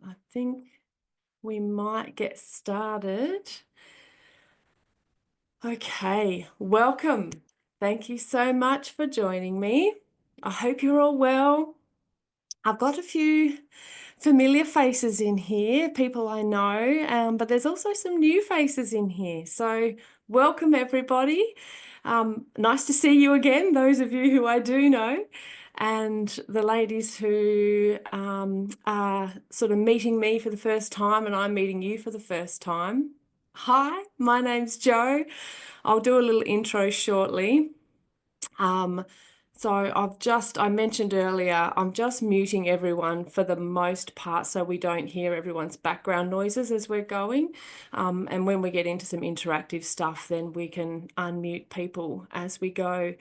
right, I think we might get started. Okay, welcome. Thank you so much for joining me. I hope you're all well. I've got a few familiar faces in here, people I know, but there's also some new faces in here. So welcome everybody. Nice to see you again, those of you who I do know, and the ladies who are sort of meeting me for the first time and I'm meeting you for the first time. Hi, my name's Jo. I'll do a little intro shortly. So I mentioned earlier, I'm just muting everyone for the most part so we don't hear everyone's background noises as we're going. And when we get into some interactive stuff, then we can unmute people as we go.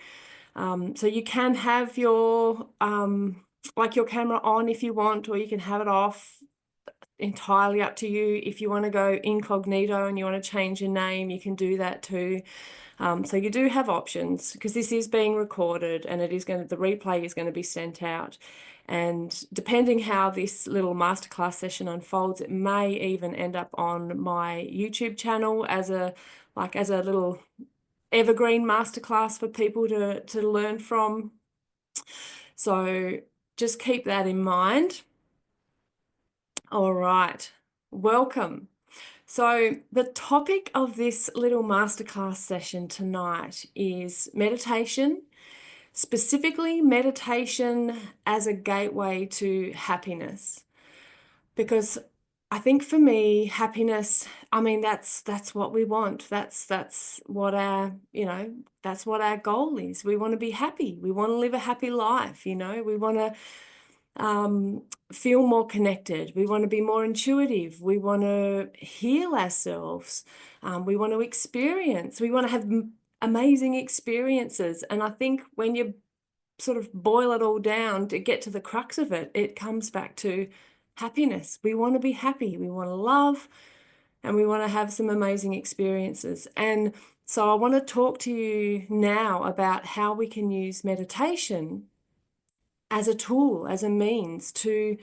So you can have your your camera on if you want, or you can have it off. Entirely up to you. If you want to go incognito and you want to change your name, you can do that too. So you do have options because this is being recorded and the replay is going to be sent out. And depending how this little masterclass session unfolds, it may even end up on my YouTube channel as a little evergreen masterclass for people to learn from. So just keep that in mind. All right, welcome. So the topic of this little masterclass session tonight is meditation, specifically meditation as a gateway to happiness. Because I think for me, happiness, I mean, that's what we want. That's what that's what our goal is. We want to be happy. We want to live a happy life, we want to feel more connected. We want to be more intuitive. We want to heal ourselves. We want to experience. We want to have amazing experiences. And I think when you sort of boil it all down to get to the crux of it, it comes back to happiness. We want to be happy. We want to love, and we want to have some amazing experiences. And so I want to talk to you now about how we can use meditation as a tool, as a means to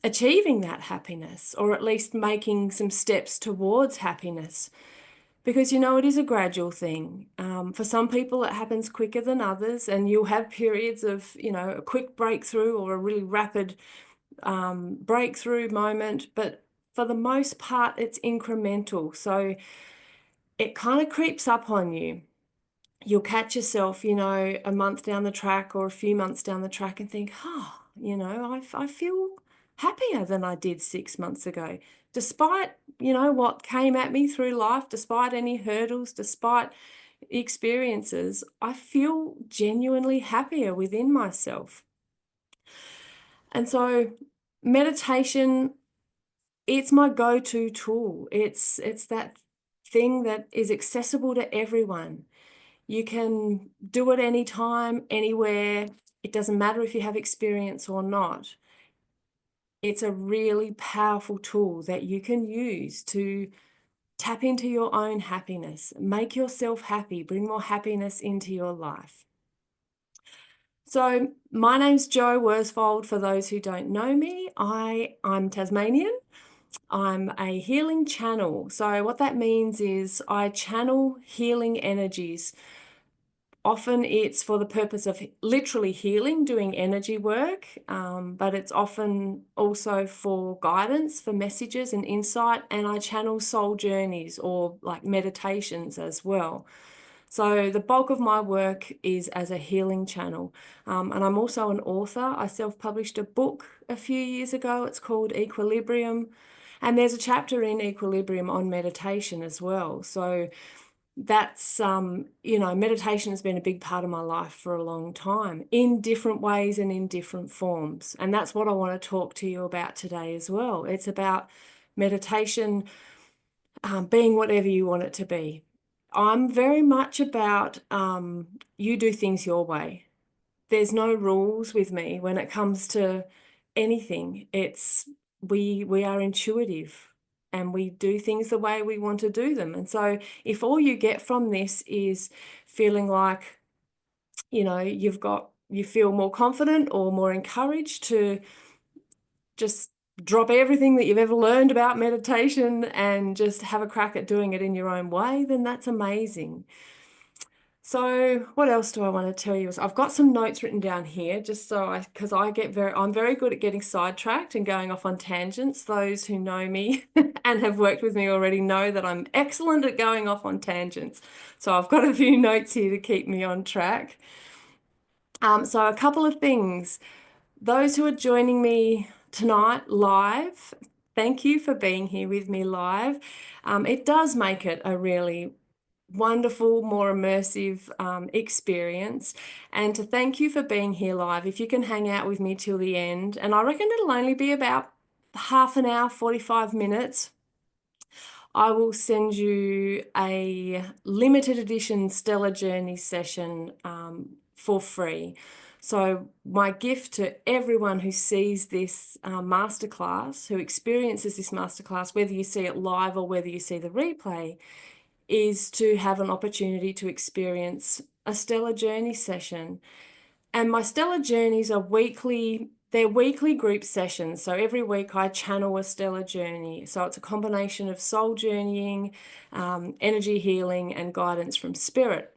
achieving that happiness, or at least making some steps towards happiness. Because, it is a gradual thing. For some people, it happens quicker than others, and you'll have periods of, a quick breakthrough or a really rapid breakthrough moment. But for the most part, it's incremental. So it kind of creeps up on you. You'll catch yourself, a month down the track or a few months down the track and think, I feel happier than I did 6 months ago. Despite, what came at me through life, despite any hurdles, despite experiences, I feel genuinely happier within myself. And so meditation, it's my go-to tool. It's that thing that is accessible to everyone. You can do it anytime, anywhere. It doesn't matter if you have experience or not. It's a really powerful tool that you can use to tap into your own happiness, make yourself happy, bring more happiness into your life. So my name's Jo Worsfold. For those who don't know me, I'm Tasmanian. I'm a healing channel. So what that means is I channel healing energies. Often it's for the purpose of literally healing, doing energy work, but it's often also for guidance, for messages and insight, and I channel soul journeys or like meditations as well. So the bulk of my work is as a healing channel, and I'm also an author. I self-published a book a few years ago. It's called Equilibrium, and there's a chapter in Equilibrium on meditation as well. So that's, meditation has been a big part of my life for a long time in different ways and in different forms. And that's what I want to talk to you about today as well. It's about meditation being whatever you want it to be. I'm very much about you do things your way. There's no rules with me when it comes to anything. We are intuitive and we do things the way we want to do them. And so if all you get from this is feeling like, you feel more confident or more encouraged to just drop everything that you've ever learned about meditation and just have a crack at doing it in your own way, then that's amazing. So what else do I want to tell you? I've got some notes written down here just so because I'm very good at getting sidetracked and going off on tangents. Those who know me and have worked with me already know that I'm excellent at going off on tangents. So I've got a few notes here to keep me on track. So a couple of things. Those who are joining me tonight live, thank you for being here with me live. It does make it a really wonderful, more immersive experience. And to thank you for being here live. If you can hang out with me till the end, and I reckon it'll only be about half an hour, 45 minutes. I will send you a limited edition Stellar Journey session for free. So my gift to everyone who sees this masterclass, who experiences this masterclass, whether you see it live or whether you see the replay, is to have an opportunity to experience a Stellar Journey session. And my Stellar Journeys are weekly, they're weekly group sessions. So every week I channel a Stellar Journey. So it's a combination of soul journeying, energy healing, and guidance from spirit.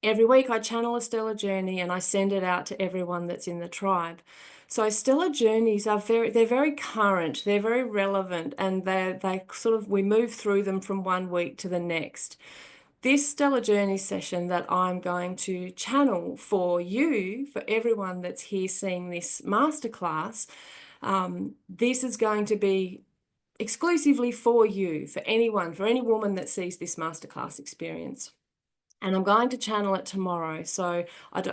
Every week I channel a Stellar Journey and I send it out to everyone that's in the tribe. So Stellar Journeys are they're very current, they're very relevant, and we move through them from one week to the next. This Stellar Journey session that I'm going to channel for you, for everyone that's here seeing this masterclass, this is going to be exclusively for you, for anyone, for any woman that sees this masterclass experience. And I'm going to channel it tomorrow. So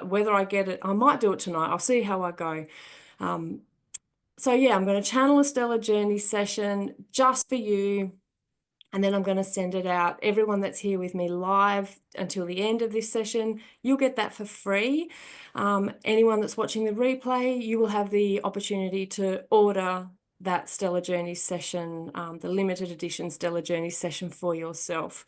whether I get it, I might do it tonight. I'll see how I go. So yeah, I'm going to channel a Stellar Journey session just for you. And then I'm going to send it out. Everyone that's here with me live until the end of this session, you'll get that for free. Anyone that's watching the replay, you will have the opportunity to order that Stellar Journey session, the limited edition Stellar Journey session for yourself.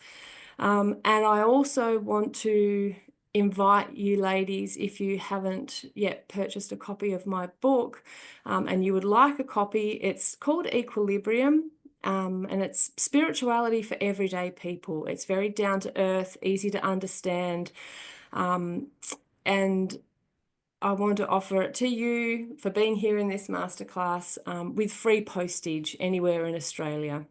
And I also want to invite you ladies, if you haven't yet purchased a copy of my book and you would like a copy, it's called Equilibrium. And it's spirituality for everyday people. It's very down to earth, easy to understand. And I want to offer it to you for being here in this masterclass with free postage anywhere in Australia.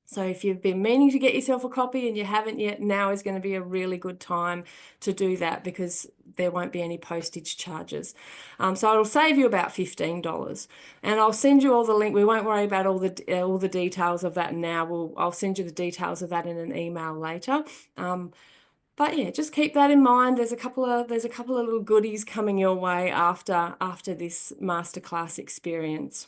So if you've been meaning to get yourself a copy and you haven't yet, now is going to be a really good time to do that because there won't be any postage charges. So it'll save you about $15. And I'll send you all the link. We won't worry about all the details of that now. I'll send you the details of that in an email later. But yeah, just keep that in mind. There's a couple of little goodies coming your way after this masterclass experience.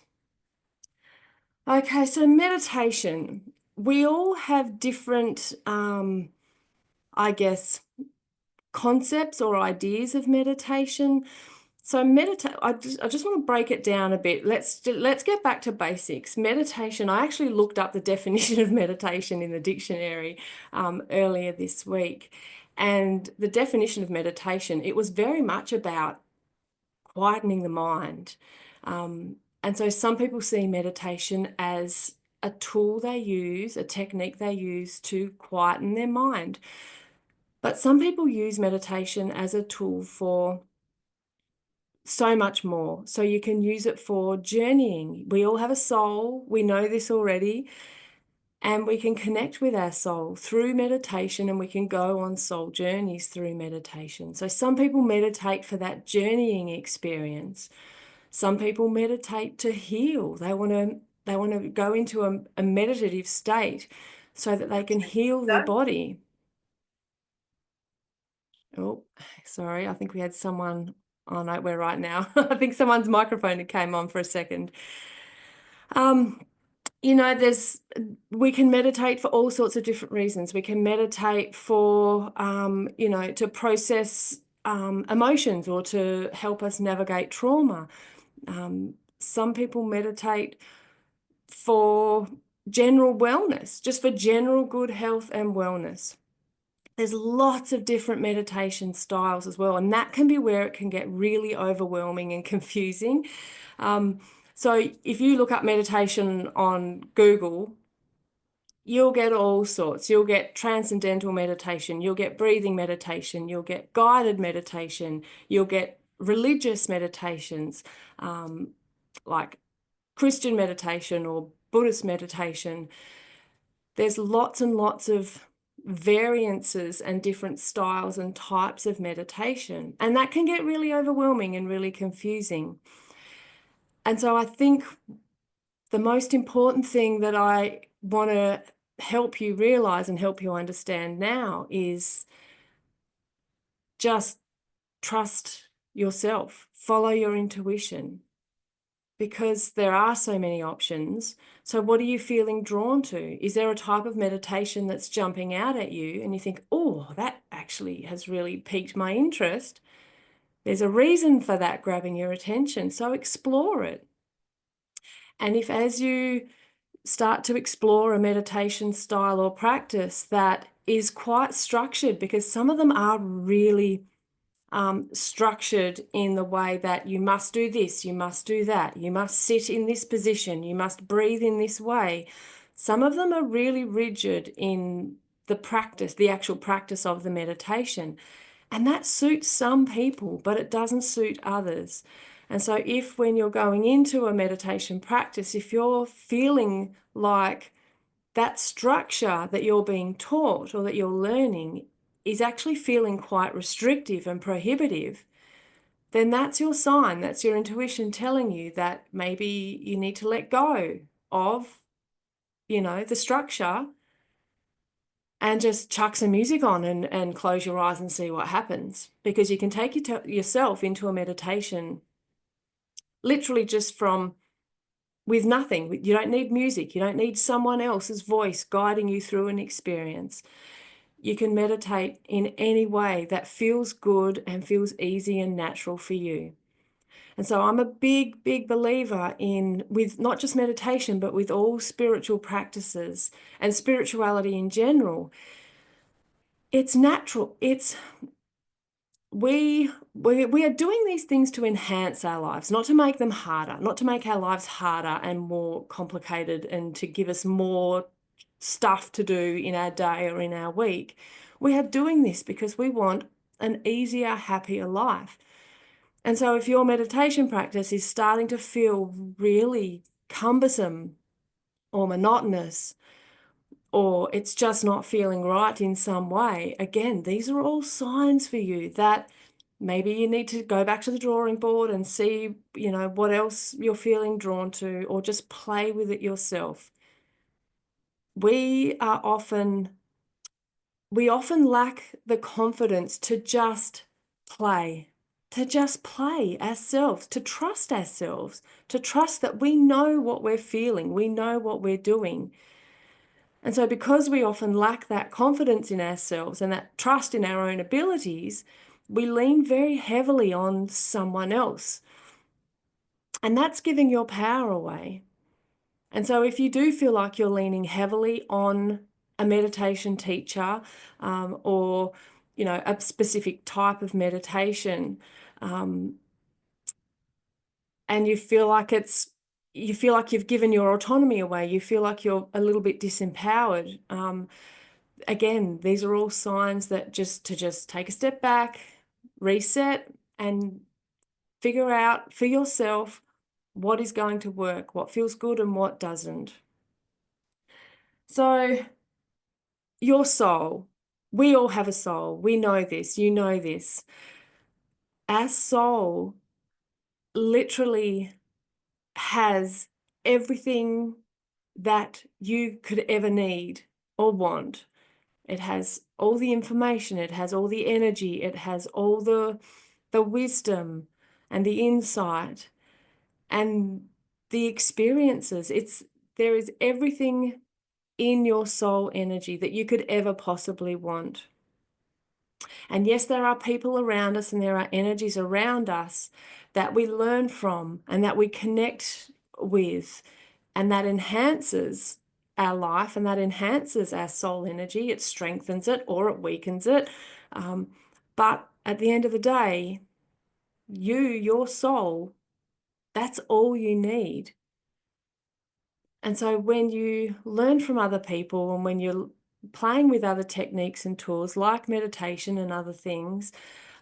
Okay, so meditation. We all have different, I guess, concepts or ideas of meditation. So I just want to break it down a bit. Let's get back to basics. Meditation, I actually looked up the definition of meditation in the dictionary earlier this week. And the definition of meditation, it was very much about quietening the mind. And so some people see meditation as a tool they use, a technique they use to quieten their mind. But some people use meditation as a tool for so much more. So you can use it for journeying. We all have a soul. We know this already. And we can connect with our soul through meditation, and we can go on soul journeys through meditation. So some people meditate for that journeying experience. Some people meditate to heal. They want to go into a meditative state so that they can heal their body. Oh, sorry. I think we had someone. Oh no, we're right now. I think someone's microphone came on for a second. We can meditate for all sorts of different reasons. We can meditate for, to process emotions or to help us navigate trauma. Some people meditate for general wellness, just for general good health and wellness. There's lots of different meditation styles as well, and that can be where it can get really overwhelming and confusing. So if you look up meditation on Google, you'll get all sorts. You'll get transcendental meditation, you'll get breathing meditation, you'll get guided meditation, you'll get religious meditations, like Christian meditation or Buddhist meditation. There's lots and lots of variances and different styles and types of meditation. And that can get really overwhelming and really confusing. And so I think the most important thing that I want to help you realize and help you understand now is just trust yourself, follow your intuition, because there are so many options. So what are you feeling drawn to? Is there a type of meditation that's jumping out at you and you think, oh, that actually has really piqued my interest? There's a reason for that grabbing your attention, so explore it. And if as you start to explore a meditation style or practice that is quite structured, because some of them are really structured in the way that you must do this, you must do that, you must sit in this position, you must breathe in this way. Some of them are really rigid in the practice, the actual practice of the meditation. And that suits some people, but it doesn't suit others. And so if when you're going into a meditation practice, if you're feeling like that structure that you're being taught or that you're learning is actually feeling quite restrictive and prohibitive, then that's your sign, that's your intuition telling you that maybe you need to let go of, the structure and just chuck some music on and close your eyes and see what happens. Because you can take yourself into a meditation literally just from with nothing. You don't need music. You don't need someone else's voice guiding you through an experience. You can meditate in any way that feels good and feels easy and natural for you. And so I'm a big, big believer with not just meditation, but with all spiritual practices and spirituality in general. It's natural. We are doing these things to enhance our lives, not to make them harder, not to make our lives harder and more complicated and to give us more stuff to do in our day or in our week. We are doing this because we want an easier, happier life. And so if your meditation practice is starting to feel really cumbersome or monotonous, or it's just not feeling right in some way, again, these are all signs for you that maybe you need to go back to the drawing board and see, what else you're feeling drawn to, or just play with it yourself. We often lack the confidence to just play, ourselves, to trust that we know what we're feeling, we know what we're doing. And so because we often lack that confidence in ourselves and that trust in our own abilities, we lean very heavily on someone else. And that's giving your power away. And so if you do feel like you're leaning heavily on a meditation teacher, or, a specific type of meditation, and you feel like you've given your autonomy away, you feel like you're a little bit disempowered, again, these are all signs that just take a step back, reset, and figure out for yourself what is going to work, what feels good and what doesn't. So your soul, we all have a soul. We know this, you know this. Our soul literally has everything that you could ever need or want. It has all the information, it has all the energy, it has all the wisdom and the insight and the experiences. There is everything in your soul energy that you could ever possibly want. And yes, there are people around us and there are energies around us that we learn from and that we connect with, and that enhances our life and that enhances our soul energy. It strengthens it or it weakens it. But at the end of the day, your soul, That's all you need. And so when you learn from other people and when you're playing with other techniques and tools like meditation and other things,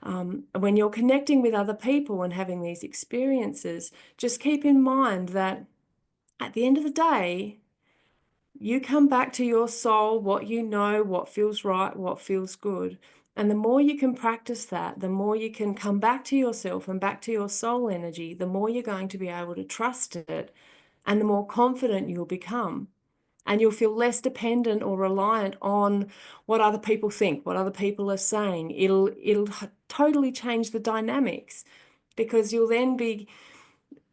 when you're connecting with other people and having these experiences, just keep in mind that at the end of the day, you come back to your soul, what you know, what feels right, what feels good. And the more you can practice that, the more you can come back to yourself and back to your soul energy, the more you're going to be able to trust it and the more confident you'll become. And you'll feel less dependent or reliant on what other people think, what other people are saying. It'll totally change the dynamics because you'll then be,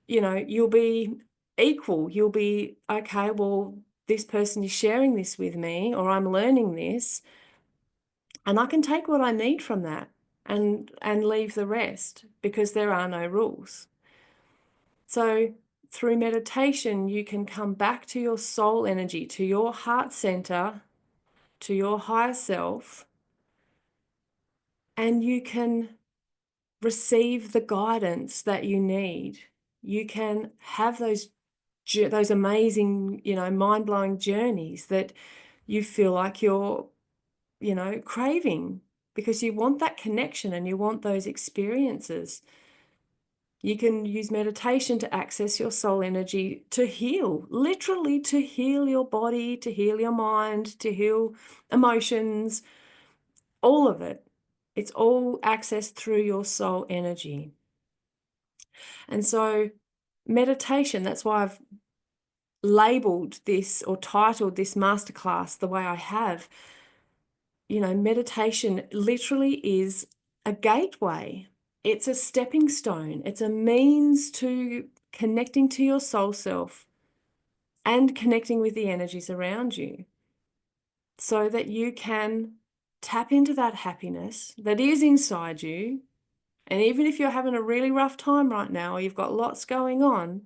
you'll be equal. You'll be, okay, well, this person is sharing this with me, or I'm learning this, and I can take what I need from that and leave the rest because there are no rules. So through meditation, you can come back to your soul energy, to your heart center, to your higher self, and you can receive the guidance that you need. You can have those amazing, mind-blowing journeys that you feel like you're, craving because you want that connection and you want those experiences. You can use meditation to access your soul energy to heal, literally to heal your body, to heal your mind, to heal emotions, all of it. It's all accessed through your soul energy. And so meditation, that's why I've labeled this or titled this masterclass the way I have. Meditation literally is a gateway. It's a stepping stone. It's a means to connecting to your soul self and connecting with the energies around you so that you can tap into that happiness that is inside you. And even if you're having a really rough time right now, or you've got lots going on,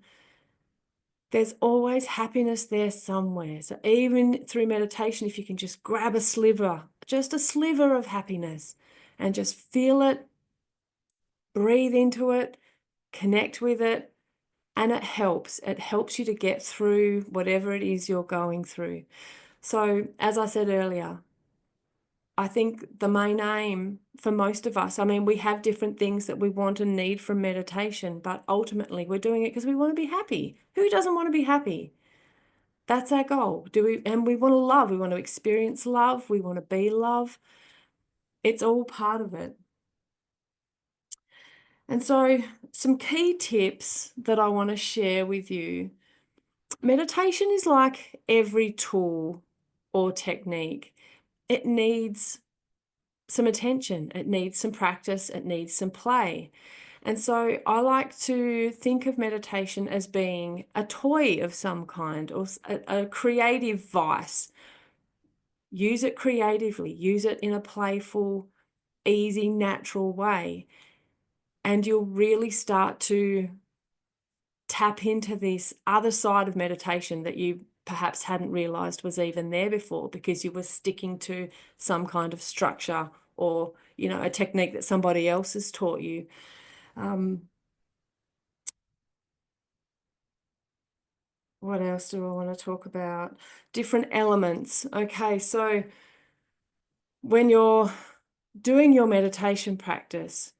there's always happiness there somewhere. So even through meditation, if you can just grab a sliver, just a sliver of happiness, and just feel it, breathe into it, connect with it, and it helps. It helps you to get through whatever it is you're going through. So as I said earlier, I think the main aim for most of us, I mean, we have different things that we want and need from meditation, but ultimately we're doing it because we want to be happy. Who doesn't want to be happy? That's our goal. And we want to love. We want to experience love. We want to be love. It's all part of it. And so some key tips that I want to share with you. Meditation is like every tool or technique. It needs some attention. It needs some practice. It needs some play. And so I like to think of meditation as being a toy of some kind or a creative vice. Use it creatively. Use it in a playful, easy, natural way. And you'll really start to tap into this other side of meditation that you perhaps hadn't realized was even there before because you were sticking to some kind of structure or, a technique that somebody else has taught you. What else do I want to talk about? Different elements. Okay, so when you're doing your meditation practice,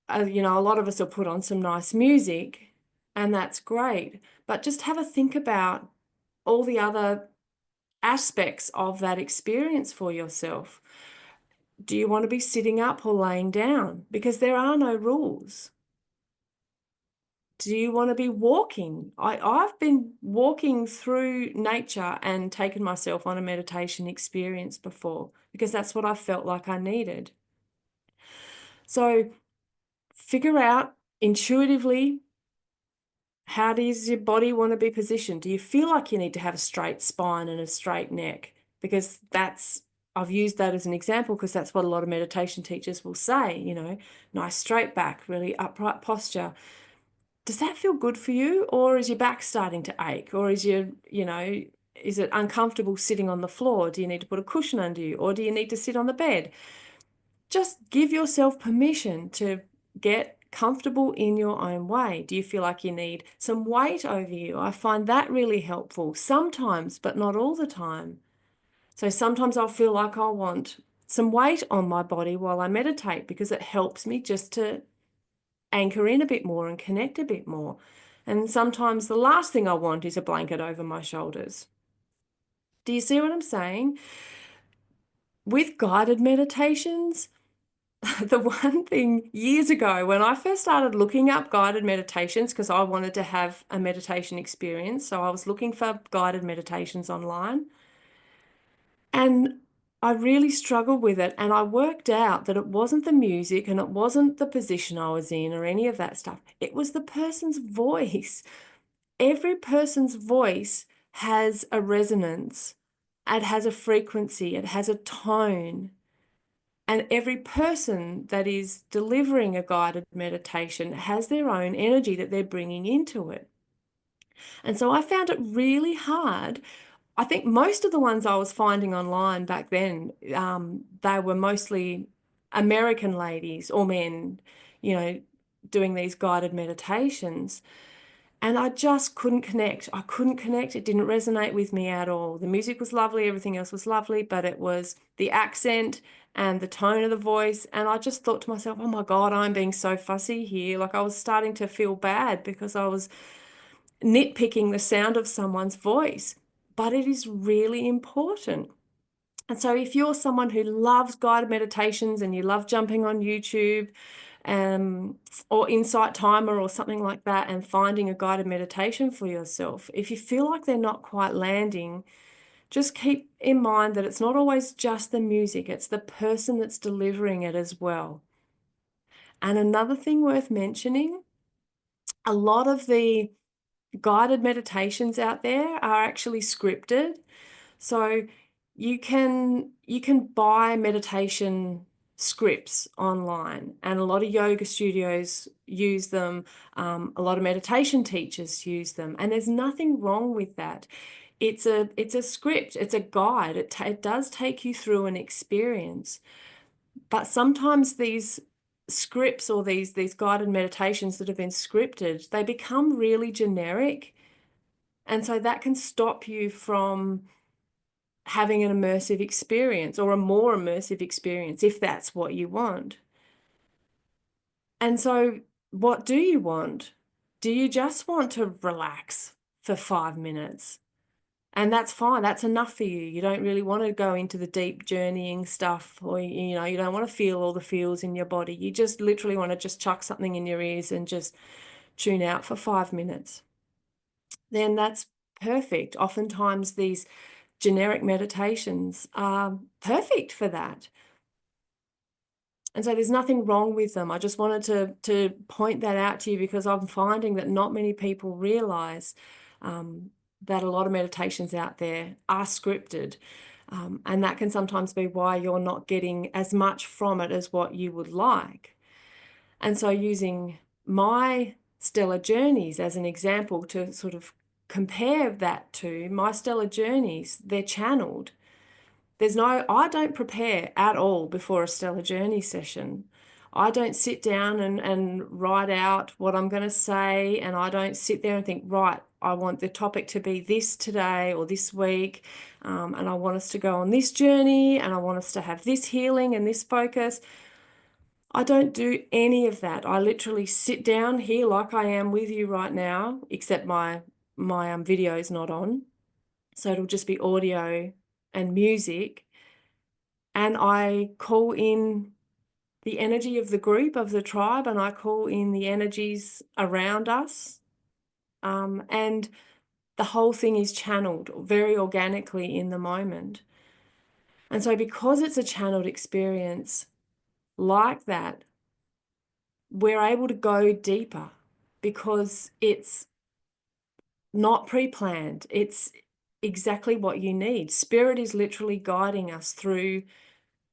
a lot of us will put on some nice music, and that's great. But just have a think about all the other aspects of that experience for yourself. Do you want to be sitting up or laying down? Because there are no rules. Do you want to be walking? I've been walking through nature and taken myself on a meditation experience before because that's what I felt like I needed. So figure out intuitively, how does your body want to be positioned? Do you feel like you need to have a straight spine and a straight neck? Because I've used that as an example because that's what a lot of meditation teachers will say, nice straight back, really upright posture. Does that feel good for you? Or is your back starting to ache? Or is is it uncomfortable sitting on the floor? Do you need to put a cushion under you? Or do you need to sit on the bed? Just give yourself permission to get comfortable in your own way? Do you feel like you need some weight over you? I find that really helpful sometimes, but not all the time. So sometimes I'll feel like I want some weight on my body while I meditate because it helps me just to anchor in a bit more and connect a bit more. And sometimes the last thing I want is a blanket over my shoulders. Do you see what I'm saying? With guided meditations, the one thing years ago when I first started looking up guided meditations, because I wanted to have a meditation experience, so I was looking for guided meditations online, and I really struggled with it. And I worked out that it wasn't the music and it wasn't the position I was in or any of that stuff. It was the person's voice. Every person's voice has a resonance, it has a frequency, it has a tone. And every person that is delivering a guided meditation has their own energy that they're bringing into it. And so I found it really hard. I think most of the ones I was finding online back then, they were mostly American ladies or men, doing these guided meditations. And I just couldn't connect. I couldn't connect. It didn't resonate with me at all. The music was lovely, everything else was lovely, but it was the accent and the tone of the voice. And I just thought to myself, oh my God, I'm being so fussy here. Like I was starting to feel bad because I was nitpicking the sound of someone's voice. But it is really important. And so if you're someone who loves guided meditations and you love jumping on YouTube, or Insight Timer or something like that and finding a guided meditation for yourself, if you feel like they're not quite landing, just keep in mind that it's not always just the music, it's the person that's delivering it as well. And another thing worth mentioning, a lot of the guided meditations out there are actually scripted. So you can buy meditation scripts online, and a lot of yoga studios use them. A lot of meditation teachers use them, and there's nothing wrong with that. It's a script, it's a guide. It does take you through an experience, but sometimes these scripts or these guided meditations that have been scripted, they become really generic, and so that can stop you from having an immersive experience or a more immersive experience if that's what you want. And so what do you want? Do you just want to relax for 5 minutes? And that's fine. That's enough for you. You don't really want to go into the deep journeying stuff, or, you don't want to feel all the feels in your body. You just literally want to just chuck something in your ears and just tune out for 5 minutes. Then that's perfect. Oftentimes these generic meditations are perfect for that. And so there's nothing wrong with them. I just wanted to point that out to you because I'm finding that not many people realize that a lot of meditations out there are scripted. And that can sometimes be why you're not getting as much from it as what you would like. And so using my stellar journeys as an example to sort of compare that to my stellar journeys, they're channeled. I don't prepare at all before a stellar journey session. I don't sit down and write out what I'm going to say, and I don't sit there and think, right, I want the topic to be this today or this week, and I want us to go on this journey, and I want us to have this healing and this focus. I don't do any of that. I literally sit down here like I am with you right now, except my video is not on. So it'll just be audio and music. And I call in the energy of the group, of the tribe, and I call in the energies around us. And the whole thing is channeled very organically in the moment. And so because it's a channeled experience like that, we're able to go deeper because it's not pre-planned. It's exactly what you need. Spirit is literally guiding us through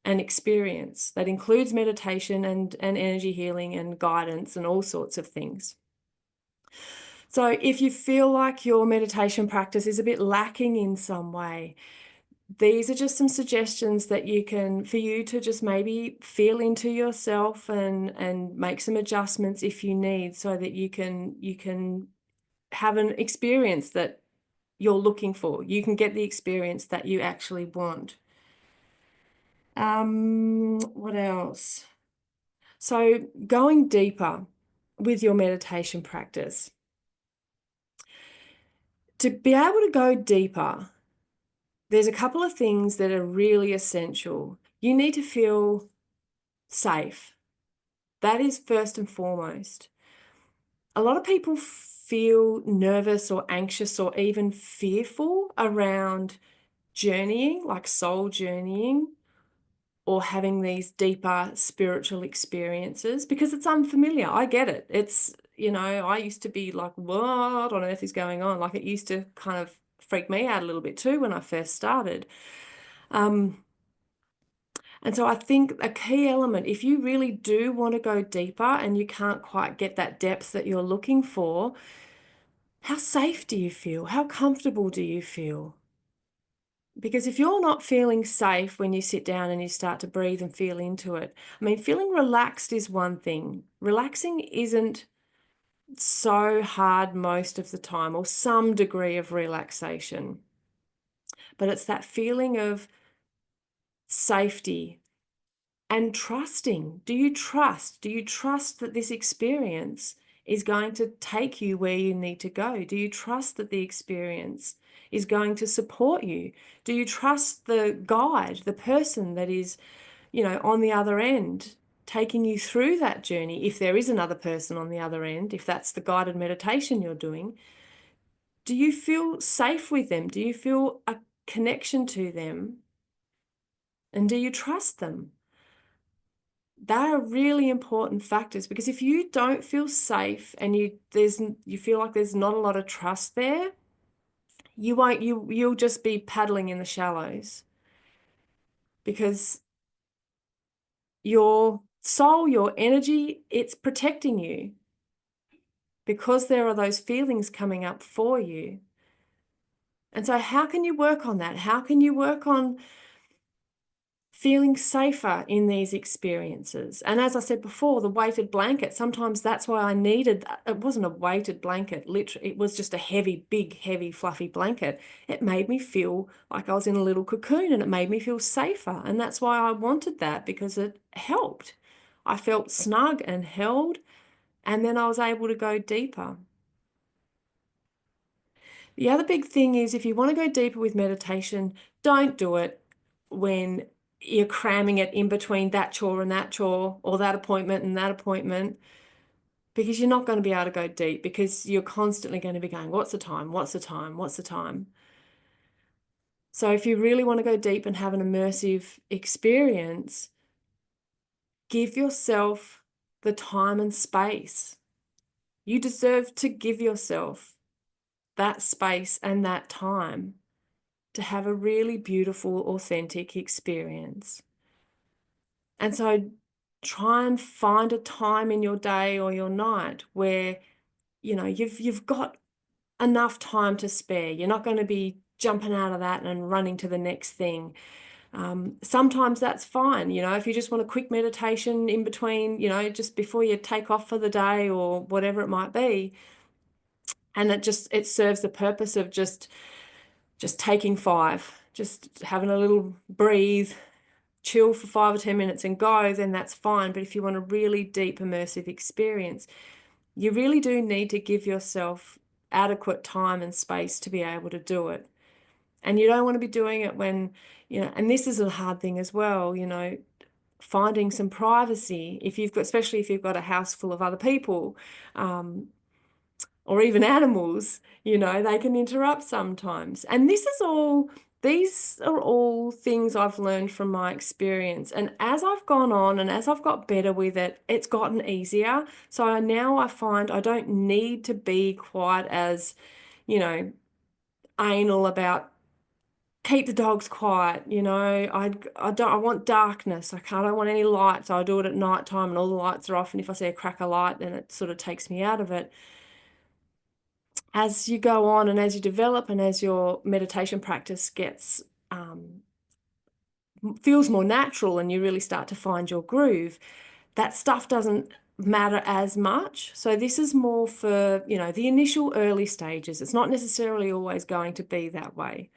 an experience that includes meditation and energy healing and guidance and all sorts of things. So if you feel like your meditation practice is a bit lacking in some way, these are just some suggestions that for you to just maybe feel into yourself and make some adjustments if you need, so that you can have an experience that you're looking for. You can get the experience that you actually want. What else? So going deeper with your meditation practice. To be able to go deeper, there's a couple of things that are really essential. You need to feel safe. That is first and foremost. A lot of people feel nervous or anxious or even fearful around journeying, like soul journeying, or having these deeper spiritual experiences, because it's unfamiliar. I get it. It's, I used to be like, what on earth is going on? Like, it used to kind of freak me out a little bit too when I first started. And so I think a key element, if you really do want to go deeper and you can't quite get that depth that you're looking for, how safe do you feel? How comfortable do you feel? Because if you're not feeling safe when you sit down and you start to breathe and feel into it, I mean, feeling relaxed is one thing. Relaxing isn't so hard most of the time, or some degree of relaxation. But it's that feeling of safety and trusting. Do you trust? Do you trust that this experience is going to take you where you need to go? Do you trust that the experience is going to support you? Do you trust the guide, the person that is, on the other end, taking you through that journey? If there is another person on the other end, if that's the guided meditation you're doing, do you feel safe with them? Do you feel a connection to them? And do you trust them? They are really important factors, because if you don't feel safe and you feel like there's not a lot of trust there, you'll just be paddling in the shallows, because your soul, your energy, it's protecting you, because there are those feelings coming up for you. And so how can you work on that? How can you work on feeling safer in these experiences? And as I said before, the weighted blanket, sometimes that's why I needed, it wasn't a weighted blanket, literally, it was just a heavy, big, heavy, fluffy blanket. It made me feel like I was in a little cocoon, and it made me feel safer. And that's why I wanted that, because it helped. I felt snug and held, and then I was able to go deeper. The other big thing is, if you want to go deeper with meditation, don't do it when you're cramming it in between that chore and that chore, or that appointment and that appointment, because you're not going to be able to go deep, because you're constantly going to be going, what's the time? What's the time? What's the time? So if you really want to go deep and have an immersive experience, give yourself the time and space. You deserve to give yourself that space and that time to have a really beautiful, authentic experience. And so try and find a time in your day or your night where, you've got enough time to spare. You're not going to be jumping out of that and running to the next thing. Sometimes that's fine. If you just want a quick meditation in between, just before you take off for the day or whatever it might be. And it serves the purpose of just taking 5, just having a little breathe, chill for 5 or 10 minutes and go, then that's fine. But if you want a really deep immersive experience, you really do need to give yourself adequate time and space to be able to do it. And you don't want to be doing it when, and this is a hard thing as well, finding some privacy. Especially if you've got a house full of other people, or even animals, they can interrupt sometimes. And these are all things I've learned from my experience. And as I've gone on and as I've got better with it, it's gotten easier. So now I find I don't need to be quite as, anal about keep the dogs quiet. I want darkness. I don't want any lights. So I do it at night time and all the lights are off. And if I see a crack of light, then it sort of takes me out of it. As you go on and as you develop and as your meditation practice gets feels more natural and you really start to find your groove, that stuff doesn't matter as much. So this is more for, you know, the initial early stages. It's not necessarily always going to be that way.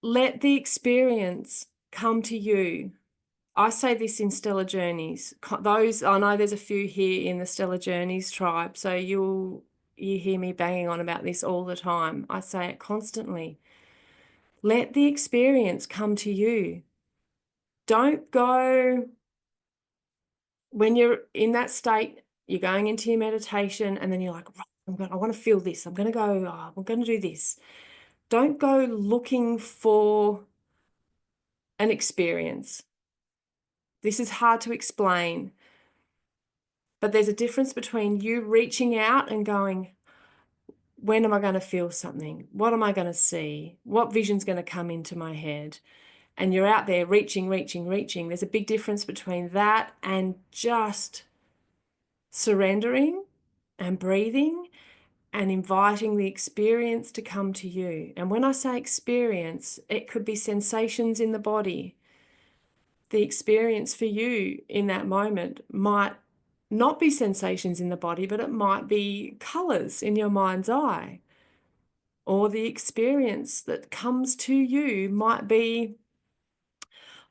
Let the experience come to you. I say this in Stellar Journeys. Those, I know there's a few here in the Stellar Journeys tribe, so you hear me banging on about this all the time. I say it constantly. Let the experience come to you. Don't go, when you're in that state, you're going into your meditation and then you're like, I want to feel this. I'm going to go, I'm going to do this. Don't go looking for an experience. This is hard to explain, but there's a difference between you reaching out and going, when am I going to feel something? What am I going to see? What vision's going to come into my head? And you're out there reaching. There's a big difference between that and just surrendering and breathing and inviting the experience to come to you. And when I say experience, it could be sensations in the body. The experience for you in that moment might not be sensations in the body, but it might be colors in your mind's eye. Or the experience that comes to you might be,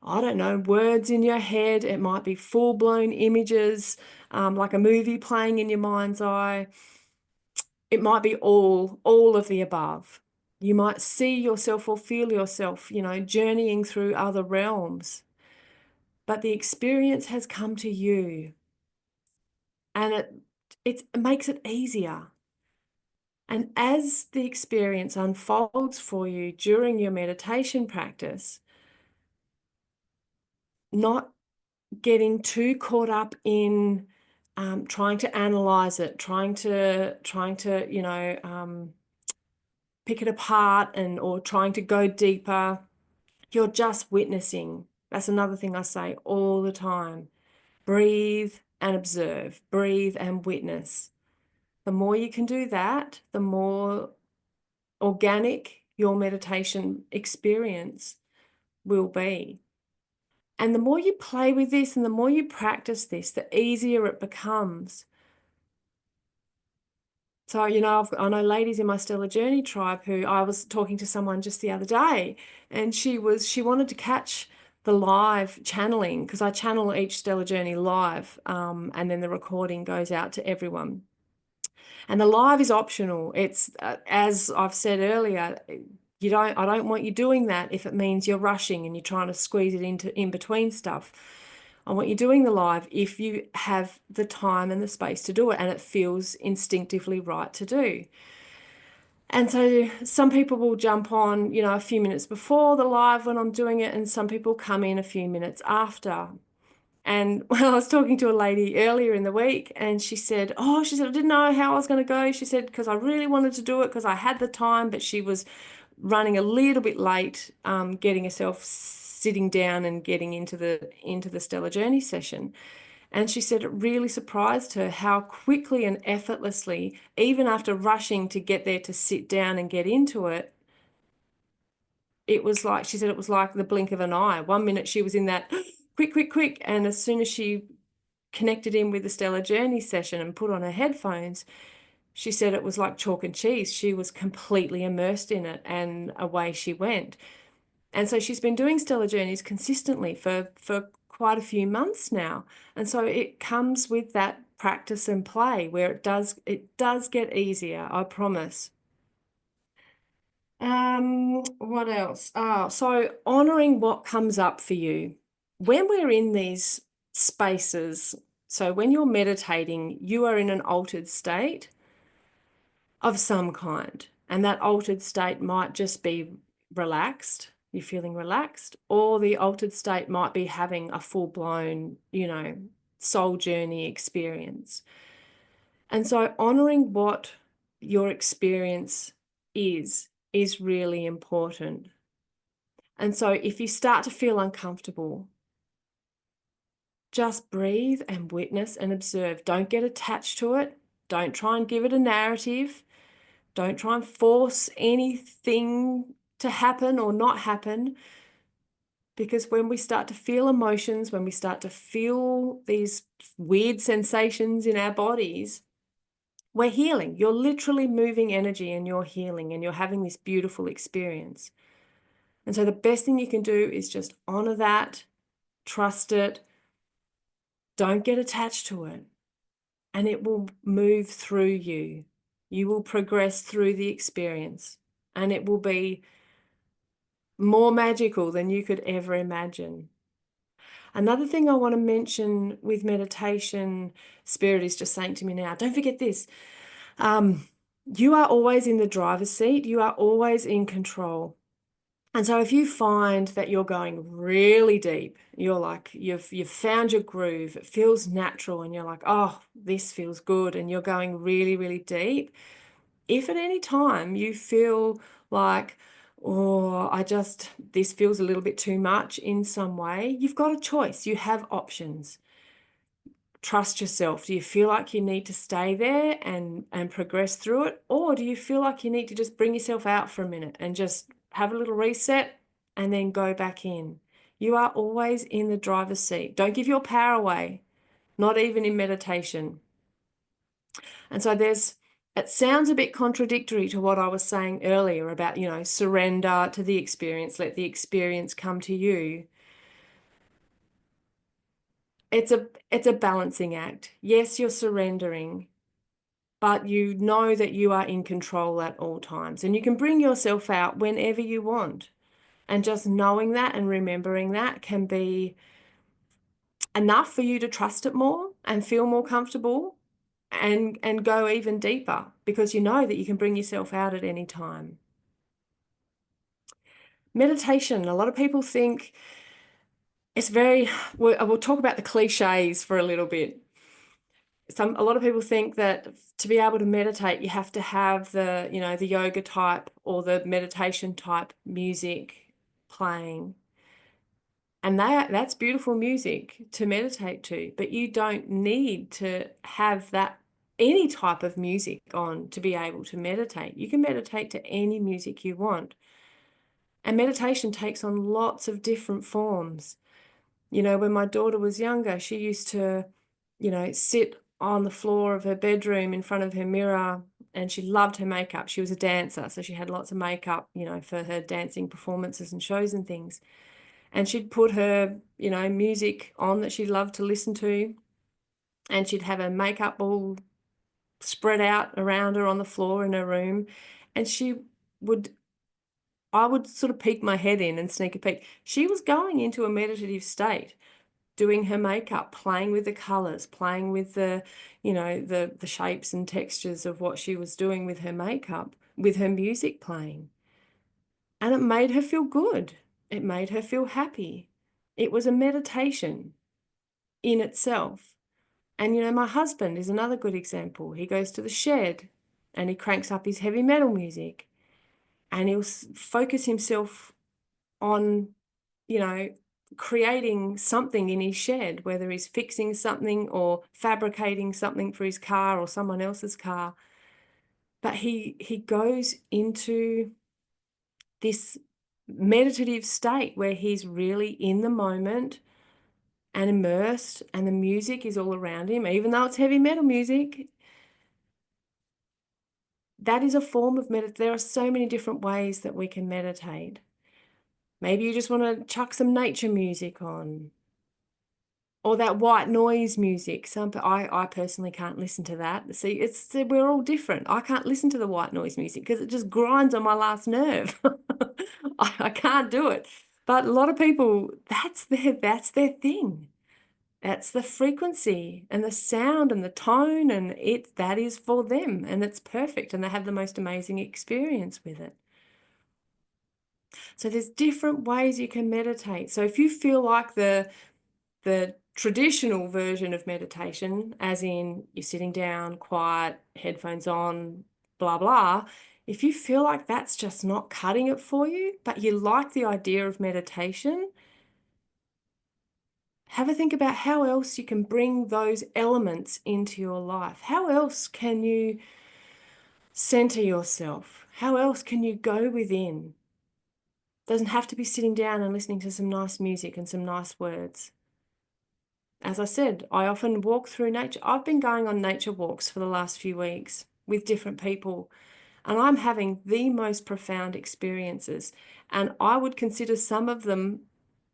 I don't know, words in your head. It might be full-blown images, like a movie playing in your mind's eye. It might be all of the above. You might see yourself or feel yourself, you know, journeying through other realms. But the experience has come to you. And it makes it easier. And as the experience unfolds for you during your meditation practice, not getting too caught up in trying to analyze it, trying to you know, pick it apart or trying to go deeper. You're just witnessing. That's another thing I say all the time. Breathe and observe. Breathe and witness. The more you can do that, the more organic your meditation experience will be. And the more you play with this and the more you practice this, the easier it becomes. So, you know, I know ladies in my Stellar Journey tribe who I was talking to someone just the other day, and she wanted to catch the live channeling, because I channel each Stellar Journey live, and then the recording goes out to everyone. And the live is optional. It's, as I've said earlier, I don't want you doing that if it means you're rushing and you're trying to squeeze it in between stuff. I want you doing the live if you have the time and the space to do it and it feels instinctively right to do. And so some people will jump on, you know, a few minutes before the live when I'm doing it, and some people come in a few minutes after. And when I was talking to a lady earlier in the week, and she said, I didn't know how I was going to go. She said, because I really wanted to do it because I had the time, but she was running a little bit late, getting herself sitting down and getting into the Stellar Journey session. And she said it really surprised her how quickly and effortlessly, even after rushing to get there to sit down and get into it, it was like, she said it was like the blink of an eye. 1 minute she was in that quick. And as soon as she connected in with the Stellar Journey session and put on her headphones, she said it was like chalk and cheese. She was completely immersed in it and away she went. And so she's been doing Stellar Journeys consistently for quite a few months now. And so it comes with that practice and play where it does get easier, I promise. What else? So honoring what comes up for you. When we're in these spaces, so when you're meditating, you are in an altered state of some kind. And that altered state might just be relaxed, you're feeling relaxed, or the altered state might be having a full-blown, you know, soul journey experience. And so honoring what your experience is really important. And so if you start to feel uncomfortable, just breathe and witness and observe. Don't get attached to it. Don't try and give it a narrative. Don't try and force anything to happen or not happen, because when we start to feel emotions, when we start to feel these weird sensations in our bodies, we're healing. You're literally moving energy and you're healing and you're having this beautiful experience. And so the best thing you can do is just honor that, trust it, don't get attached to it, and it will move through you. You will progress through the experience, and it will be more magical than you could ever imagine. Another thing I want to mention with meditation, Spirit is just saying to me now, don't forget this. You are always in the driver's seat. You are always in control. And so if you find that you're going really deep, you're like, you've found your groove, it feels natural, and you're like, oh, this feels good, and you're going really, really deep. If at any time you feel like, oh, this feels a little bit too much in some way, you've got a choice. You have options. Trust yourself. Do you feel like you need to stay there and progress through it? Or do you feel like you need to just bring yourself out for a minute and just have a little reset and then go back in? You are always in the driver's seat. Don't give your power away, not even in meditation. And so it sounds a bit contradictory to what I was saying earlier about, surrender to the experience, let the experience come to you. It's a balancing act. Yes, you're surrendering, but you know that you are in control at all times, and you can bring yourself out whenever you want. And just knowing that and remembering that can be enough for you to trust it more and feel more comfortable and go even deeper, because you know that you can bring yourself out at any time. Meditation, a lot of people think it's we'll talk about the cliches for a little bit. A lot of people think that to be able to meditate, you have to have the yoga type or the meditation type music playing. And that's beautiful music to meditate to, but you don't need to have any type of music on to be able to meditate. You can meditate to any music you want. And meditation takes on lots of different forms. When my daughter was younger, she used to, sit on the floor of her bedroom in front of her mirror, and she loved her makeup. She was a dancer, so she had lots of makeup, for her dancing performances and shows and things. And she'd put her, music on that she loved to listen to, and she'd have her makeup all spread out around her on the floor in her room, and I would sort of peek my head in and sneak a peek. She was going into a meditative state, doing her makeup, playing with the colors, playing with the shapes and textures of what she was doing with her makeup, with her music playing. And it made her feel good. It made her feel happy. It was a meditation in itself. And my husband is another good example. He goes to the shed and he cranks up his heavy metal music, and he'll focus himself on, creating something in his shed, whether he's fixing something or fabricating something for his car or someone else's car. But he goes into this meditative state where he's really in the moment and immersed, and the music is all around him, even though it's heavy metal music. That is a form of meditation. There are so many different ways that we can meditate. Maybe you just want to chuck some nature music on, or that white noise music. I personally can't listen to that. See, we're all different. I can't listen to the white noise music because it just grinds on my last nerve. I can't do it. But a lot of people, that's their thing. That's the frequency and the sound and the tone, and that is for them, and it's perfect, and they have the most amazing experience with it. So there's different ways you can meditate. So if you feel like the traditional version of meditation, as in you're sitting down, quiet, headphones on, blah, blah, if you feel like that's just not cutting it for you, but you like the idea of meditation, have a think about how else you can bring those elements into your life. How else can you center yourself? How else can you go within? Doesn't have to be sitting down and listening to some nice music and some nice words. As I said, I often walk through nature. I've been going on nature walks for the last few weeks with different people, and I'm having the most profound experiences. And I would consider some of them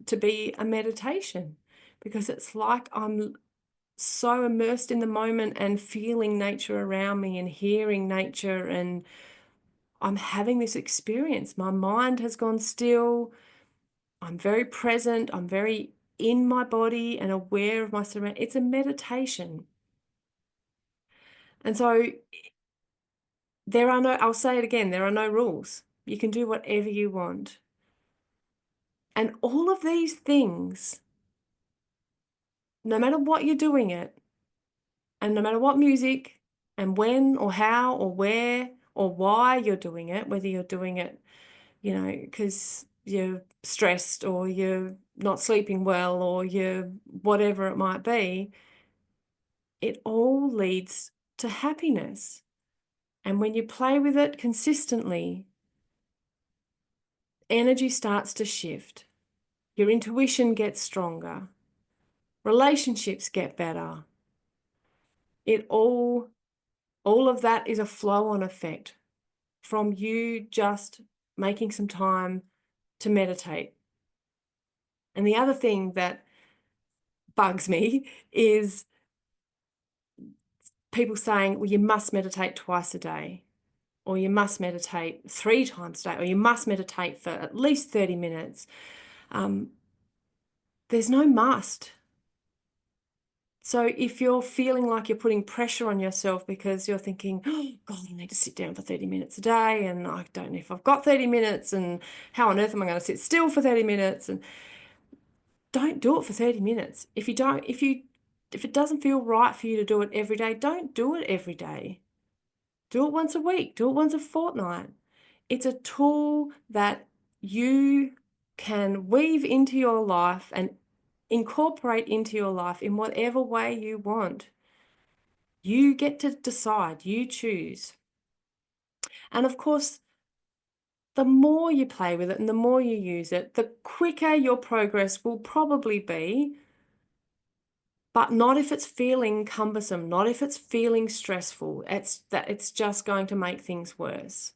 to be a meditation, because it's like I'm so immersed in the moment and feeling nature around me and hearing nature, and I'm having this experience. My mind has gone still. I'm very present. I'm very in my body and aware of my surroundings. It's a meditation. And so I'll say it again, there are no rules. You can do whatever you want. And all of these things, no matter what you're doing it, and no matter what music and when or how or where or why you're doing it, whether you're doing it, because you're stressed or you're not sleeping well or you're whatever it might be, it all leads to happiness. And when you play with it consistently, energy starts to shift. Your intuition gets stronger. Relationships get better. All of that is a flow-on effect from you just making some time to meditate. And the other thing that bugs me is people saying, well, you must meditate twice a day, or you must meditate 3 times a day, or you must meditate for at least 30 minutes. There's no must. So if you're feeling like you're putting pressure on yourself because you're thinking, oh, God, I need to sit down for 30 minutes a day, and I don't know if I've got 30 minutes, and how on earth am I going to sit still for 30 minutes? And don't do it for 30 minutes. If it doesn't feel right for you to do it every day, don't do it every day. Do it once a week, do it once a fortnight. It's a tool that you can weave into your life and incorporate into your life in whatever way you want. You get to decide, you choose. And of course, the more you play with it and the more you use it, the quicker your progress will probably be, but not if it's feeling cumbersome, not if it's feeling stressful. It's just going to make things worse.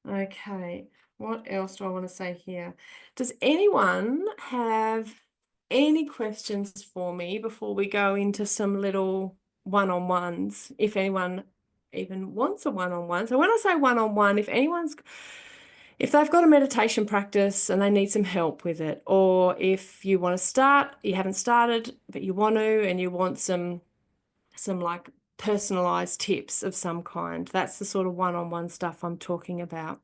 Okay, what else do I want to say here? Does anyone have any questions for me before we go into some little one-on-ones, if anyone even wants a one-on-one? So when I say one-on-one, if they've got a meditation practice and they need some help with it, or if you want to start, you haven't started, but you want to, and you want some like personalized tips of some kind, that's the sort of one-on-one stuff I'm talking about.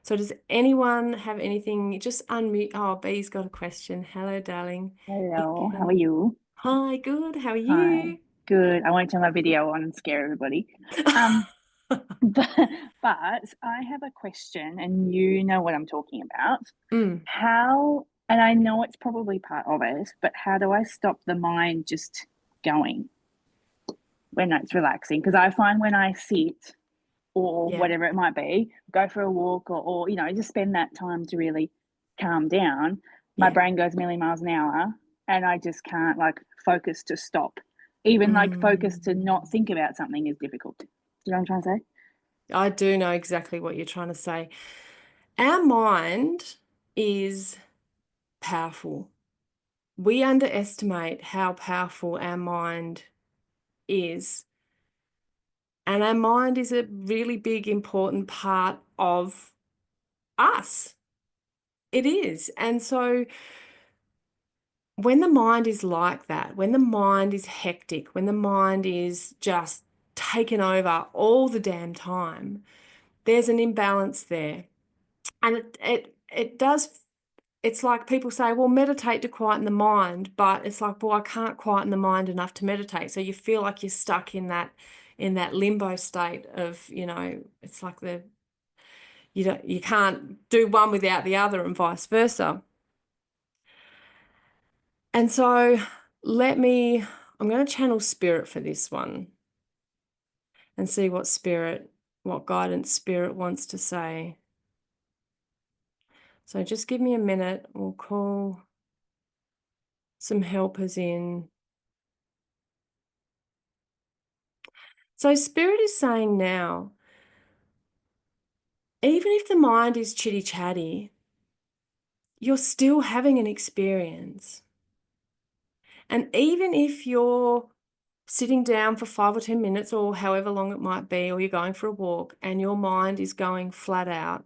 So does anyone have anything? Just unmute. Oh, Bee's got a question. Hello, darling. Hello, how are you? Hi, good. How are Hi, you? good. I won't turn my video on and scare everybody. Um, but, I have a question, and you know what I'm talking about. Mm, How, and I know it's probably part of it, but how do I stop the mind just going when it's relaxing? Because I find when I sit or yeah, whatever it might be, go for a walk or just spend that time to really calm down, my yeah. brain goes a million miles an hour and I just can't like focus to stop. Even like focus to not Mm. think about something is difficult. Do you know what I'm trying to say? I do know exactly what you're trying to say. Our mind is powerful. We underestimate how powerful our mind is. And our mind is a really big, important part of us. It is. And so when the mind is like that, when the mind is hectic, when the mind is just taken over all the damn time, there's an imbalance there. And it does, it's like people say, well, meditate to quieten the mind, but it's like, well, I can't quieten the mind enough to meditate. So you feel like you're stuck in that limbo state of, it's like you can't do one without the other and vice versa. And so I'm going to channel spirit for this one and see what guidance spirit wants to say. So just give me a minute. We'll call some helpers in. So Spirit is saying now, even if the mind is chitty-chatty, you're still having an experience. And even if you're sitting down for 5 or 10 minutes or however long it might be, or you're going for a walk and your mind is going flat out,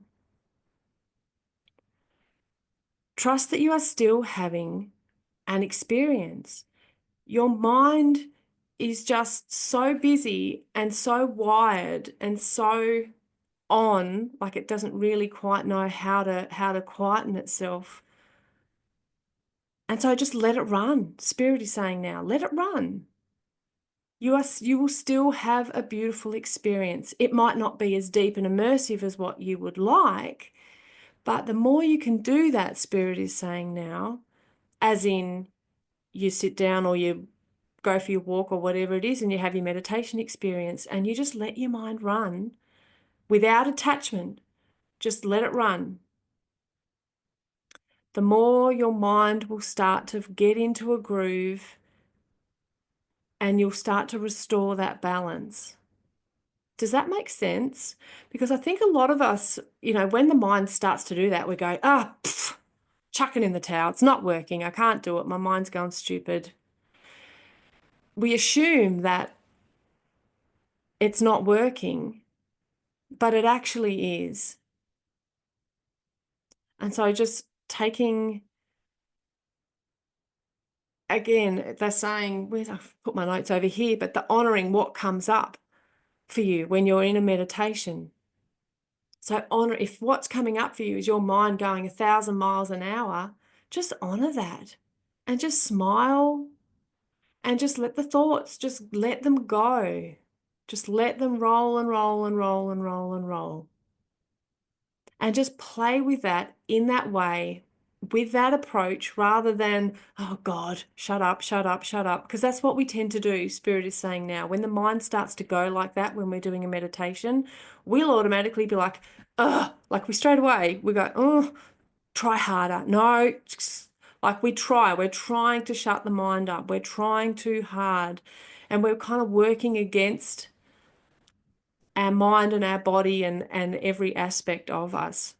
trust that you are still having an experience. Your mind is just so busy and so wired and so on, like it doesn't really quite know how to quieten itself. And so just let it run. Spirit is saying now, let it run. You will still have a beautiful experience. It might not be as deep and immersive as what you would like, but the more you can do that, Spirit is saying now, as in you sit down or you go for your walk or whatever it is and you have your meditation experience and you just let your mind run without attachment, just let it run. The more your mind will start to get into a groove and you'll start to restore that balance. Does that make sense? Because I think a lot of us, when the mind starts to do that, we go, chuck it in the towel. It's not working. I can't do it. My mind's going stupid. We assume that it's not working, but it actually is. And so just taking, again, they're saying, I've put my notes over here, but the honoring what comes up for you when you're in a meditation. So honor, if what's coming up for you is your mind going 1,000 miles an hour, just honor that and just smile and just let the thoughts, just let them go. Just let them roll and roll and roll and roll and roll. And just play with that in that way, with that approach, rather than, oh God, shut up, shut up, shut up. Because that's what we tend to do, Spirit is saying now. When the mind starts to go like that, when we're doing a meditation, we'll automatically be like, like we straight away, we go, oh, try harder. No, like we're trying to shut the mind up. We're trying too hard. And we're kind of working against our mind and our body and every aspect of us.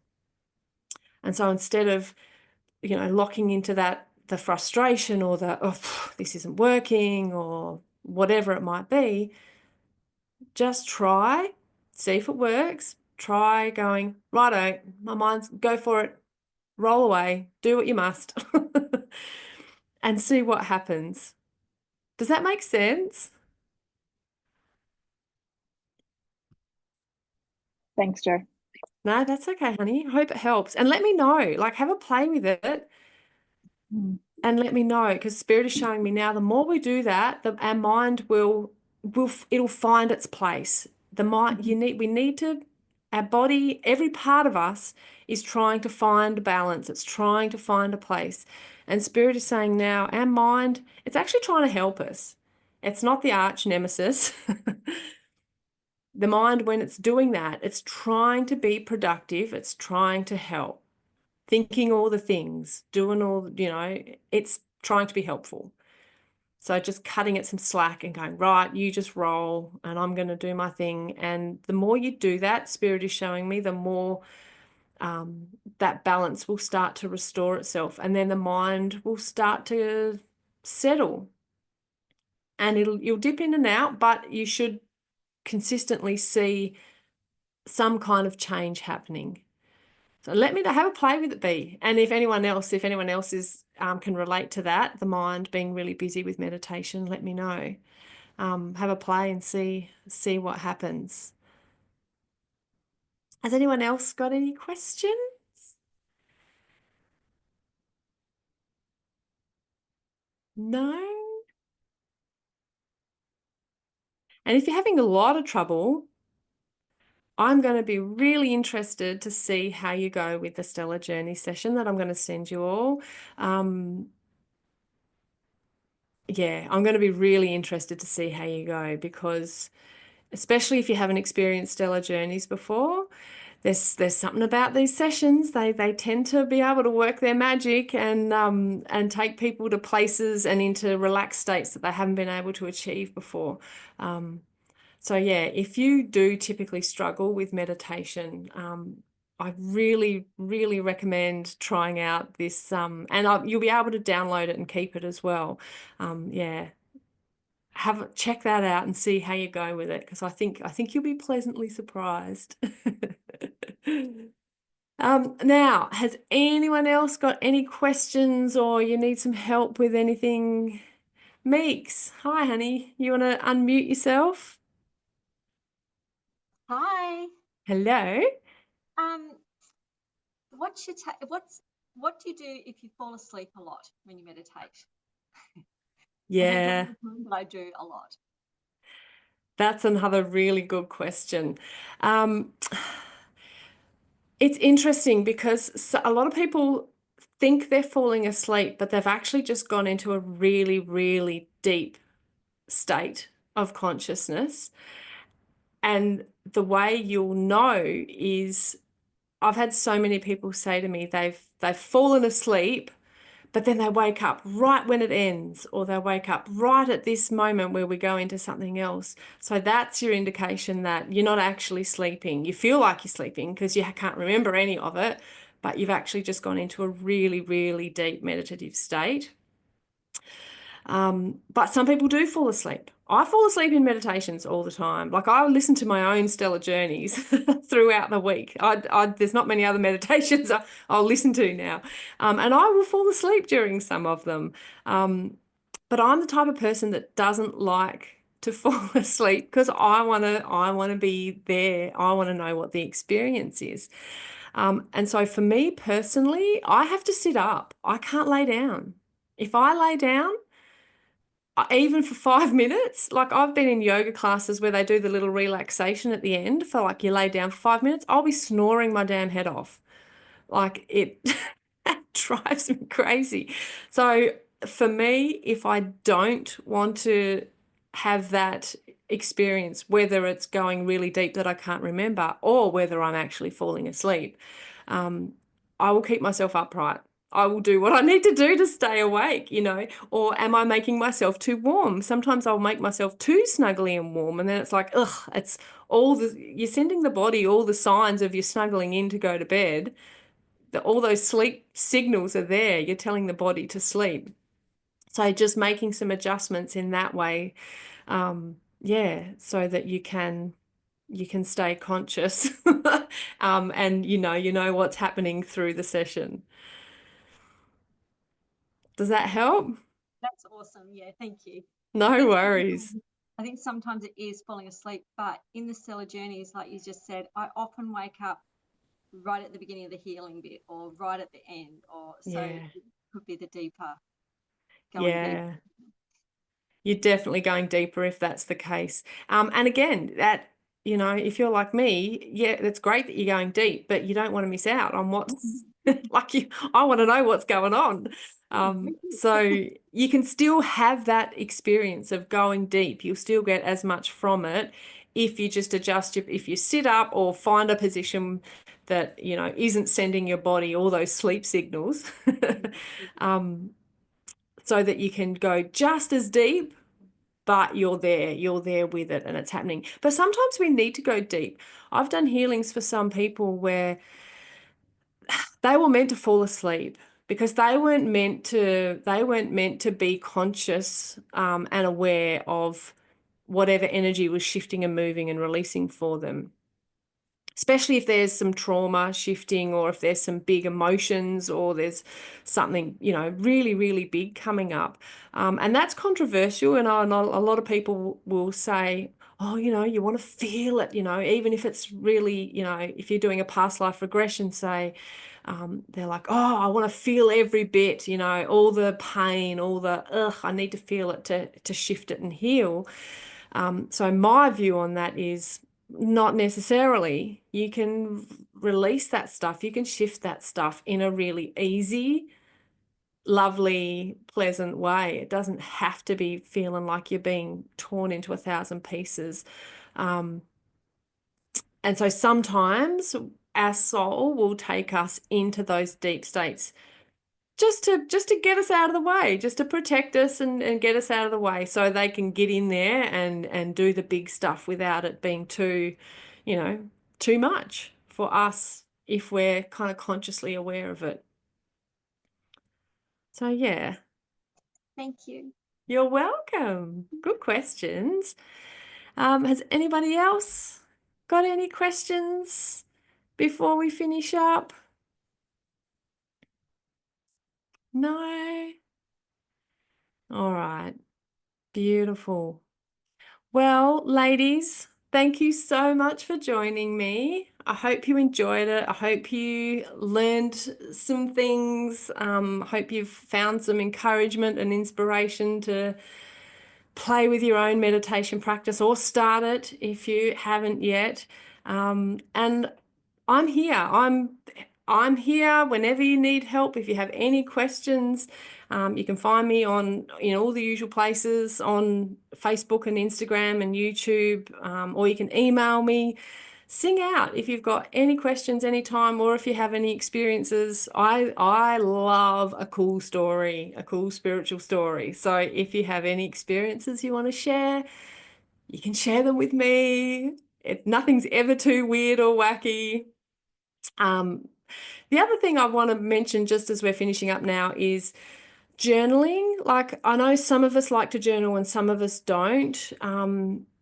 And so instead of, locking into that, the frustration or the, oh, this isn't working or whatever it might be, just try, see if it works. Try going, righto, my mind's, go for it, roll away, do what you must, and see what happens. Does that make sense? Thanks, Jo. No, that's okay, honey. I hope it helps. And let me know, like have a play with it. And let me know, because Spirit is showing me now, the more we do that, our mind it'll find its place. The mind, we need to, our body, every part of us is trying to find balance. It's trying to find a place. And Spirit is saying now, our mind, it's actually trying to help us. It's not the arch nemesis. The mind, when it's doing that, it's trying to be productive. It's trying to help. Thinking all the things, doing all, it's trying to be helpful. So just cutting it some slack and going, right, you just roll and I'm going to do my thing. And the more you do that, Spirit is showing me, the more that balance will start to restore itself. And then the mind will start to settle. And you'll dip in and out, but you should consistently see some kind of change happening. So let me have a play with it, B. And if anyone else is can relate to that, the mind being really busy with meditation, let me know. Have a play and see what happens. Has anyone else got any questions? No? And if you're having a lot of trouble, I'm going to be really interested to see how you go with the Stellar Journey session that I'm going to send you all. Yeah, I'm going to be really interested to see how you go, because especially if you haven't experienced stellar journeys before, there's something about these sessions. They tend to be able to work their magic and take people to places and into relaxed states that they haven't been able to achieve before. So yeah, if you do typically struggle with meditation, I really, really recommend trying out this, you'll be able to download it and keep it as well. Yeah, check that out and see how you go with it, because I think you'll be pleasantly surprised. Now, has anyone else got any questions or you need some help with anything? Meeks, hi honey, you want to unmute yourself? Hi. Hello. Um, what do you do if you fall asleep a lot when you meditate? I don't do it all Yeah, the time, but I do a lot. that's another really good question. Um, it's interesting because a lot of people think they're falling asleep, but they've actually just gone into a really, really deep state of consciousness. And the way you'll know is I've had so many people say to me they've fallen asleep, but then they wake up right when it ends, or they wake up right at this moment where we go into something else. So that's your indication that you're not actually sleeping. You feel like you're sleeping because you can't remember any of it, but you've actually just gone into a really, really deep meditative state. But some people do fall asleep. I fall asleep in meditations all the time. Like, I listen to my own stellar journeys throughout the week. There's not many other meditations I'll listen to now. And I will fall asleep during some of them. But I'm the type of person that doesn't like to fall asleep because I want to be there. I want to know what the experience is. And so for me personally, I have to sit up. I can't lay down. If I lay down, even for 5 minutes, like I've been in yoga classes where they do the little relaxation at the end for like you lay down for 5 minutes, I'll be snoring my damn head off. Like it drives me crazy. So for me, if I don't want to have that experience, whether it's going really deep that I can't remember or whether I'm actually falling asleep, I will keep myself upright. I will do what I need to do to stay awake, or am I making myself too warm? Sometimes I'll make myself too snuggly and warm, and then it's like, ugh, you're sending the body all the signs of you snuggling in to go to bed. All those sleep signals are there. You're telling the body to sleep. So just making some adjustments in that way, yeah, so that you can stay conscious, and you know what's happening through the session. Does that help? That's awesome. Yeah, thank you. No worries. I think sometimes it is falling asleep, but in the stellar journeys, like you just said, I often wake up right at the beginning of the healing bit or right at the end, or so Yeah, it could be the going deep. yeah. You're definitely going deeper if that's the case. And again, if you're like me, yeah, it's great that you're going deep, but you don't want to miss out on what's like I want to know what's going on. So you can still have that experience of going deep. You'll still get as much from it if you just if you sit up or find a position that, isn't sending your body all those sleep signals. So that you can go just as deep, but you're there with it and it's happening. But sometimes we need to go deep. I've done healings for some people where they were meant to fall asleep because they weren't meant to be conscious, and aware of whatever energy was shifting and moving and releasing for them, especially if there's some trauma shifting or if there's some big emotions or there's something, really, really big coming up. And that's controversial. And I know a lot of people will say, oh, you want to feel it, even if it's really, if you're doing a past life regression, say, they're like, oh, I want to feel every bit, all the pain, all the, I need to feel it to shift it and heal. So my view on that is not necessarily. You can release that stuff. You can shift that stuff in a really easy, lovely, pleasant way. It doesn't have to be feeling like you're being torn into 1,000 pieces. And so sometimes our soul will take us into those deep states just to get us out of the way, just to protect us and get us out of the way so they can get in there and do the big stuff without it being too, too much for us if we're kind of consciously aware of it. So yeah. Thank you. You're welcome. Good questions. Has anybody else got any questions before we finish up? No? All right. Beautiful. Well, ladies, thank you so much for joining me. I hope you enjoyed it. I hope you learned some things. I hope you've found some encouragement and inspiration to play with your own meditation practice or start it if you haven't yet. And I'm here. I'm here whenever you need help. If you have any questions, you can find me on all the usual places on Facebook and Instagram and YouTube, or you can email me. Sing out if you've got any questions anytime, or if you have any experiences. I love a cool story, a cool spiritual story. So if you have any experiences you want to share, you can share them with me. Nothing's ever too weird or wacky. The other thing I want to mention just as we're finishing up now is journaling. Like, I know some of us like to journal and some of us don't.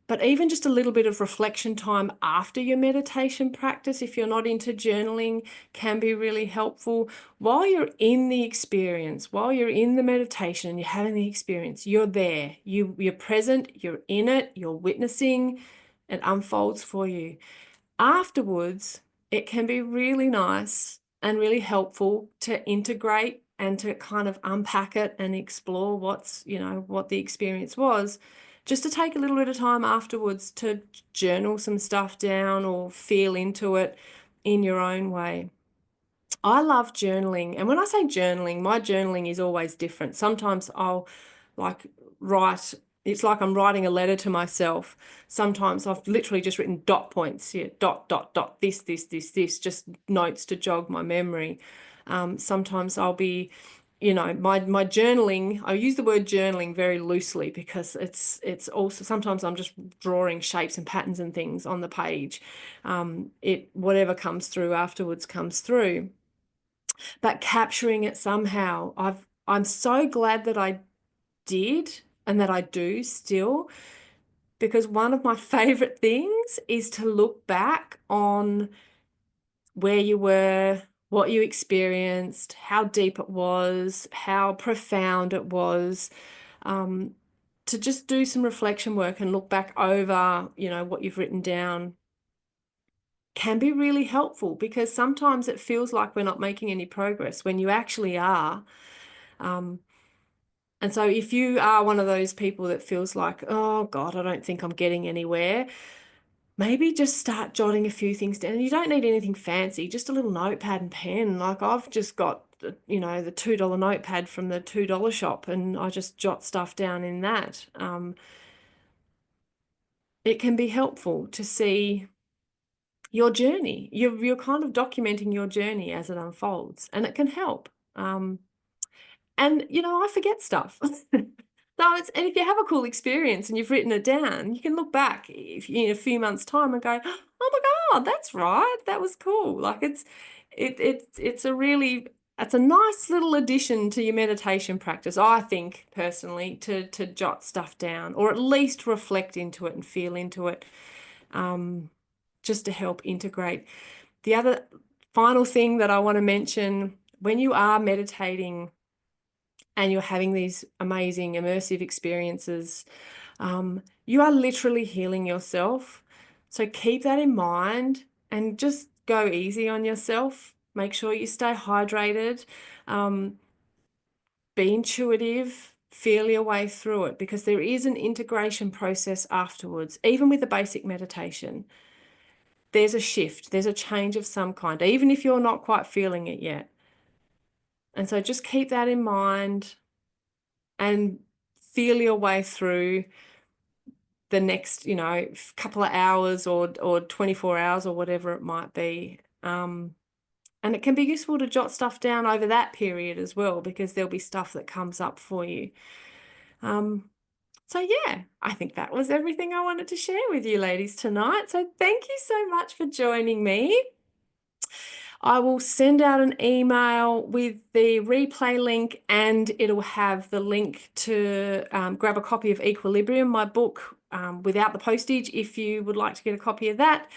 But even just a little bit of reflection time after your meditation practice, if you're not into journaling, can be really helpful. While you're in the experience, while you're in the meditation and you're having the experience, you're there. You're present, you're in it, you're witnessing, it unfolds for you. Afterwards, it can be really nice and really helpful to integrate and to kind of unpack it and explore what the experience was. Just to take a little bit of time afterwards to journal some stuff down or feel into it in your own way. I love journaling. And when I say journaling, my journaling is always different. Sometimes I'll write, it's like I'm writing a letter to myself. Sometimes I've literally just written dot points, dot, this, just notes to jog my memory. Sometimes I'll be my journaling, I use the word journaling very loosely because it's also, sometimes I'm just drawing shapes and patterns and things on the page. Whatever comes through afterwards comes through. But capturing it somehow, I'm so glad that I did and that I do still, because one of my favorite things is to look back on where you were, what you experienced, how deep it was, how profound it was, to just do some reflection work and look back over, what you've written down can be really helpful, because sometimes it feels like we're not making any progress when you actually are. And so if you are one of those people that feels like, oh God, I don't think I'm getting anywhere, maybe just start jotting a few things down. You don't need anything fancy, just a little notepad and pen. Like, I've just got, the $2 notepad from the $2 shop, and I just jot stuff down in that. It can be helpful to see your journey. You're kind of documenting your journey as it unfolds, and it can help. And I forget stuff. And if you have a cool experience and you've written it down, you can look back in a few months' time and go, oh my God, that's right, that was cool. Like, it's a nice little addition to your meditation practice, I think, personally, to jot stuff down, or at least reflect into it and feel into it, just to help integrate. The other final thing that I want to mention, when you are meditating and you're having these amazing immersive experiences, you are literally healing yourself. So keep that in mind and just go easy on yourself. Make sure you stay hydrated. Be intuitive. Feel your way through it, because there is an integration process afterwards. Even with a basic meditation, there's a shift, there's a change of some kind, even if you're not quite feeling it yet. And so just keep that in mind and feel your way through the next, couple of hours or 24 hours or whatever it might be. And it can be useful to jot stuff down over that period as well, because there'll be stuff that comes up for you. So yeah, I think that was everything I wanted to share with you ladies tonight. So thank you so much for joining me. I will send out an email with the replay link, and it'll have the link to grab a copy of Equilibrium, my book, without the postage, if you would like to get a copy of that.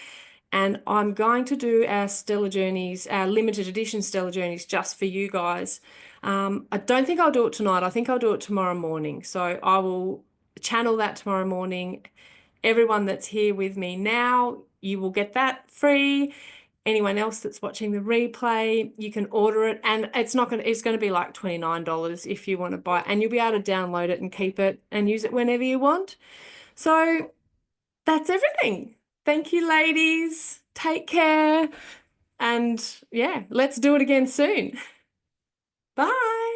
And I'm going to do our Stellar Journeys, our limited edition Stellar Journeys, just for you guys. I don't think I'll do it tonight. I think I'll do it tomorrow morning. So I will channel that tomorrow morning. Everyone that's here with me now, you will get that free. Anyone else that's watching the replay, you can order it, and it's going to be like $29 if you want to buy it, and you'll be able to download it and keep it and use it whenever you want. So that's everything. Thank you, ladies. Take care. And yeah, let's do it again soon. Bye.